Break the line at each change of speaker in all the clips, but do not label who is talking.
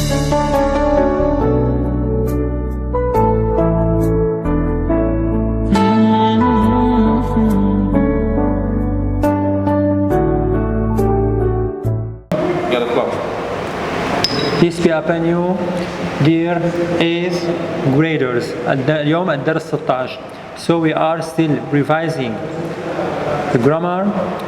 Peace be upon you, dear 8th graders. اليوم الدرس 16. So we are still revising the grammar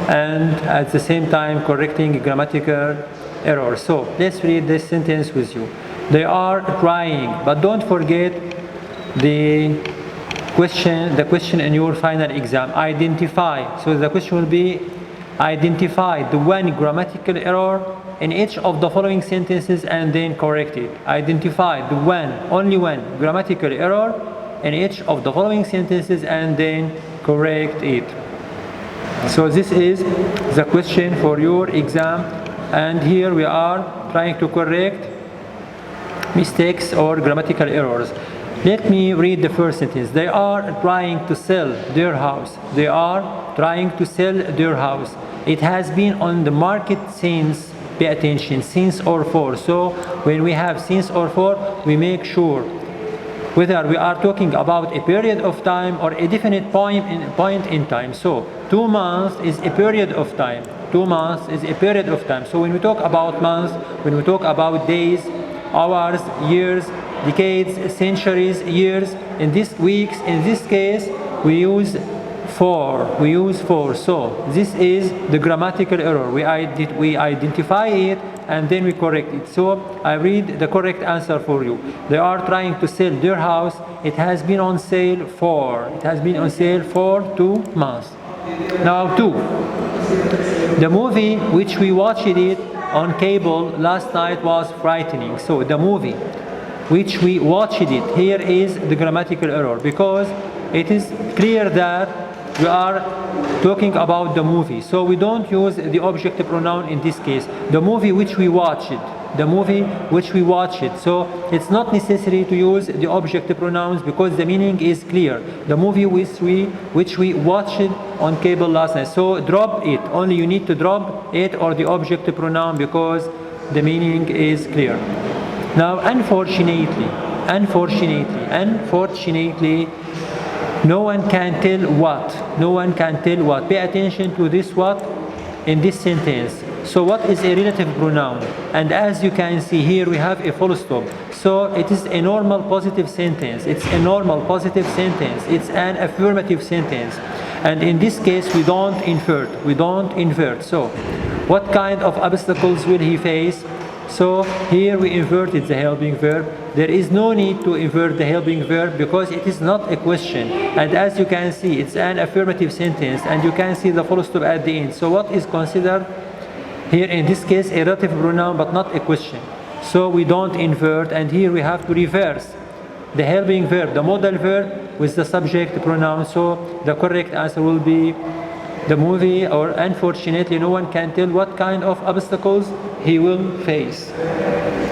and at the same time correcting grammatical errors. So let's read this sentence with you. They are trying, but don't forget the question in your final exam. Identify. So the question will be identify the one grammatical error in each of the following sentences and then correct it. Identify the only one grammatical error in each of the following sentences and then correct it. So this is the question for your exam, and here we are trying to correct mistakes or grammatical errors. Let me read the first sentence. They are trying to sell their house. They are trying to sell their house. It has been on the market since, pay attention, since or for. So when we have since or for, we make sure whether we are talking about a period of time or a definite point in time. So 2 months is a period of time. 2 months is a period of time. So when we talk about months, when we talk about days, hours, years, decades, centuries, years, in this weeks, in this case, we use for. So this is the grammatical error. We identify it and then we correct it. So I read the correct answer for you. They are trying to sell their house. It has been on sale for. It has been on sale for 2 months. Now 2. The movie which we watched it on cable last night was frightening. So the movie which we watched it, here is the grammatical error, because it is clear that we are talking about the movie. So we don't use the objective pronoun in this case. The movie which we watched. The movie which we watched. So it's not necessary to use the objective pronouns because the meaning is clear. The movie which we watched on cable last night. So drop it. Only you need to drop it or the objective pronoun because the meaning is clear. Now, unfortunately, no one can tell what. No one can tell what. Pay attention to this what in this sentence. So what is a relative pronoun? And as you can see here, we have a full stop. So it is a normal positive sentence. It's a normal positive sentence. It's an affirmative sentence. And in this case, we don't invert. So what kind of obstacles will he face? So here we inverted the helping verb. There is no need to invert the helping verb because it is not a question. And as you can see, it's an affirmative sentence and you can see the full stop at the end. So what is considered here in this case a relative pronoun but not a question. So we don't invert, and here we have to reverse the helping verb, the modal verb with the subject pronoun. So the correct answer will be the movie, or unfortunately no one can tell what kind of obstacles he will face.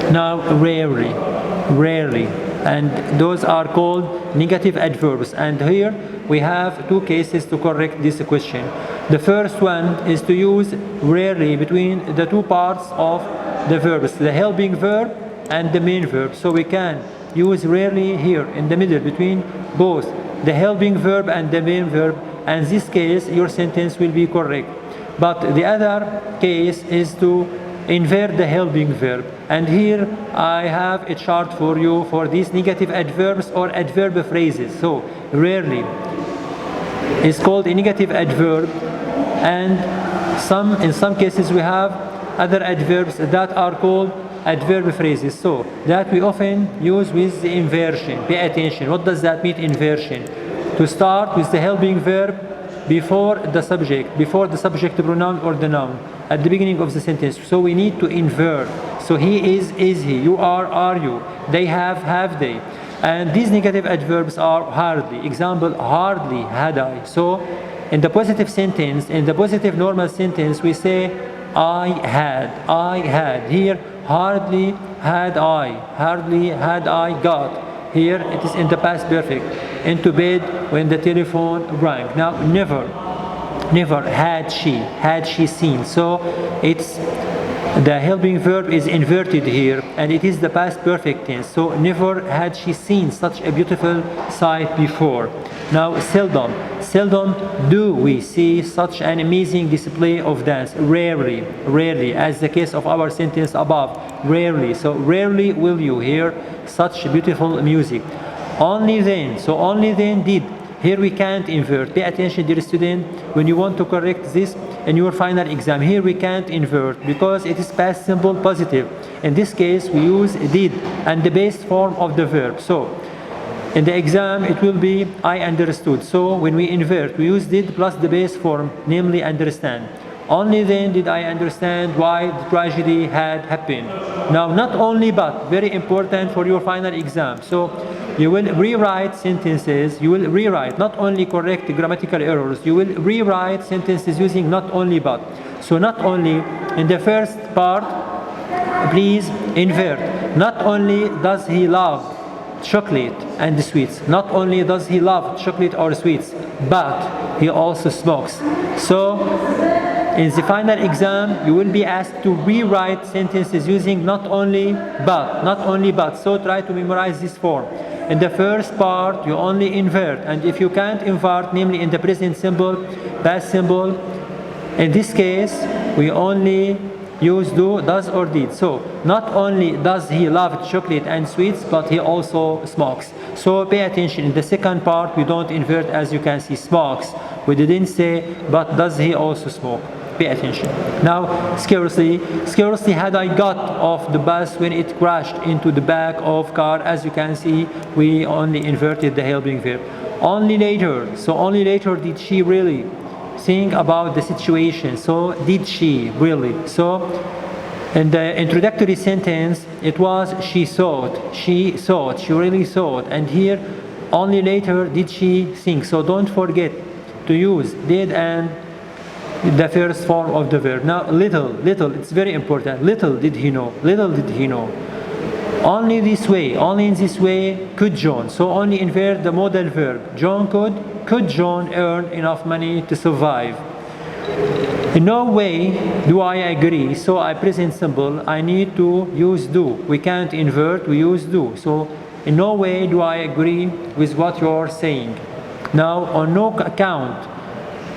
Now rarely, and those are called negative adverbs, and here we have 2 cases to correct this question. The first one is to use rarely between the 2 parts of the verbs, the helping verb and the main verb. So we can use rarely here in the middle between both the helping verb and the main verb, and in this case your sentence will be correct. But the other case is to invert the helping verb, and here I have a chart for you for these negative adverbs or adverb phrases. So rarely is called a negative adverb, and in some cases we have other adverbs that are called adverb phrases, so that we often use with the inversion. Pay attention. What does that mean, inversion? To start with the helping verb before the subject pronoun or the noun at the beginning of the sentence. So we need to invert. So he is he, you are you, they have they. And these negative adverbs are hardly. Example, hardly had I. So in the positive sentence, in the positive normal sentence, we say I had. Here, hardly had I got. Here it is in the past perfect. Into bed when the telephone rang. Now never had she seen. So it's the helping verb is inverted here, and it is the past perfect tense. So never had she seen such a beautiful sight before. Now seldom do we see such an amazing display of dance. Rarely, as the case of our sentence above. Rarely. So rarely will you hear such beautiful music. Only then did. Here we can't invert. Pay attention, dear student, when you want to correct this in your final exam. Here we can't invert because it is past simple positive. In this case, we use did and the base form of the verb. So in the exam, it will be I understood. So when we invert, we use did plus the base form, namely understand. Only then did I understand why the tragedy had happened. Now, not only but, very important for your final exam. So you will rewrite sentences, you will rewrite, not only correct grammatical errors, you will rewrite sentences using not only but. So not only, in the first part, please invert. Not only does he love chocolate and sweets, not only does he love chocolate or sweets, but he also smokes. So in the final exam, you will be asked to rewrite sentences using not only but. So try to memorize this form. In the first part, you only invert, and if you can't invert, namely in the present simple, past simple, in this case, we only use do, does, or did. So not only does he love chocolate and sweets, but he also smokes. So pay attention. In the second part, we don't invert, as you can see, smokes. We didn't say, but does he also smoke? Pay attention. Now, scarcely had I got off the bus when it crashed into the back of car. As you can see, we only inverted the helping verb. Only later did she really think about the situation. So did she really? So in the introductory sentence, it was she thought, she really thought. And here, only later did she think. So don't forget to use did and the first form of the verb. Now little, it's very important. Little did he know. Only in this way could John. So only invert the modal verb. Could John earn enough money to survive? In no way do I agree. So I present simple, I need to use do. We can't invert, we use do. So in no way do I agree with what you're saying. Now on no account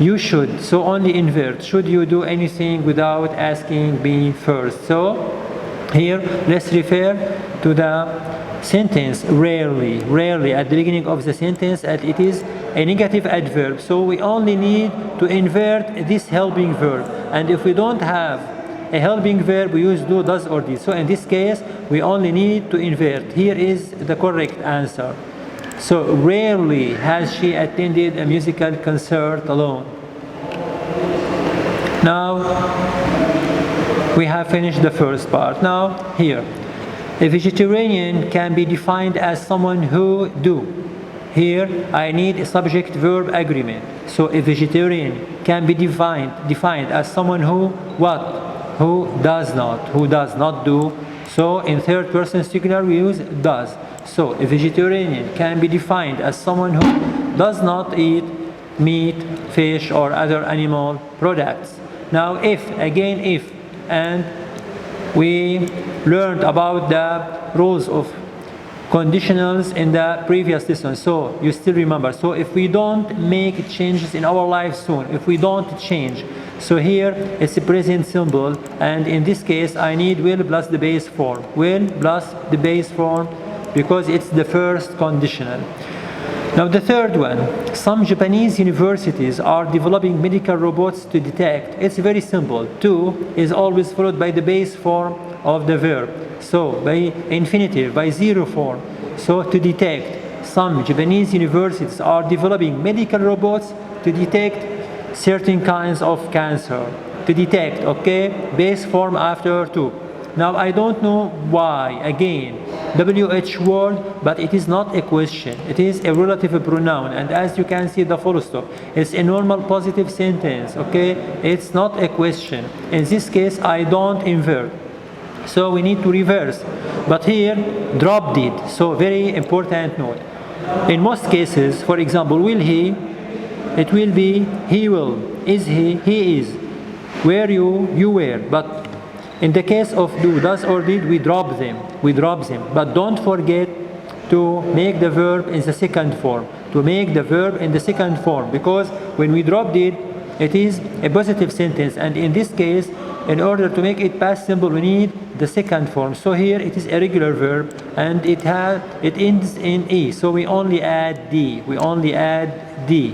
you should, so only invert. Should you do anything without asking me first? So here, let's refer to the sentence rarely at the beginning of the sentence, and it is a negative adverb. So we only need to invert this helping verb. And if we don't have a helping verb, we use do, does, or did. So in this case, we only need to invert. Here is the correct answer. So rarely has she attended a musical concert alone. Now we have finished the first part. Now here, a vegetarian can be defined as someone who do. Here I need a subject-verb agreement. So a vegetarian can be defined as someone who what? Who does not do. So in third person singular we use does. So a vegetarian can be defined as someone who does not eat meat, fish, or other animal products. Now if, and we learned about the rules of conditionals in the previous lesson, so you still remember. So if we don't make changes in our life soon, if we don't change, so here it's a present simple, and in this case I need will plus the base form. Will plus the base form because it's the first conditional. Now the third one, some Japanese universities are developing medical robots to detect. It's very simple. To is always followed by the base form of the verb. So by infinitive, by zero form. So to detect, some Japanese universities are developing medical robots to detect certain kinds of cancer. To detect, okay, base form after to. Now I don't know why, again, WH word, but it is not a question. It is a relative pronoun, and as you can see the full stop, it's a normal positive sentence, okay? It's not a question. In this case, I don't invert. So we need to reverse. But here, drop did. So very important note. In most cases, for example, will he, it will be he will. Is he is. Were you were. But In the case of do, does, or did, we drop them. But don't forget to make the verb in the second form. Because when we drop did, it is a positive sentence, and in this case, in order to make it past simple, we need the second form. So here it is a regular verb, and it ends in e. So we only add d.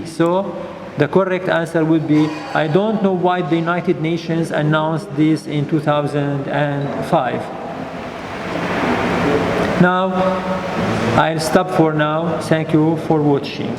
So the correct answer would be, I don't know why the United Nations announced this in 2005. Now, I'll stop for now. Thank you for watching.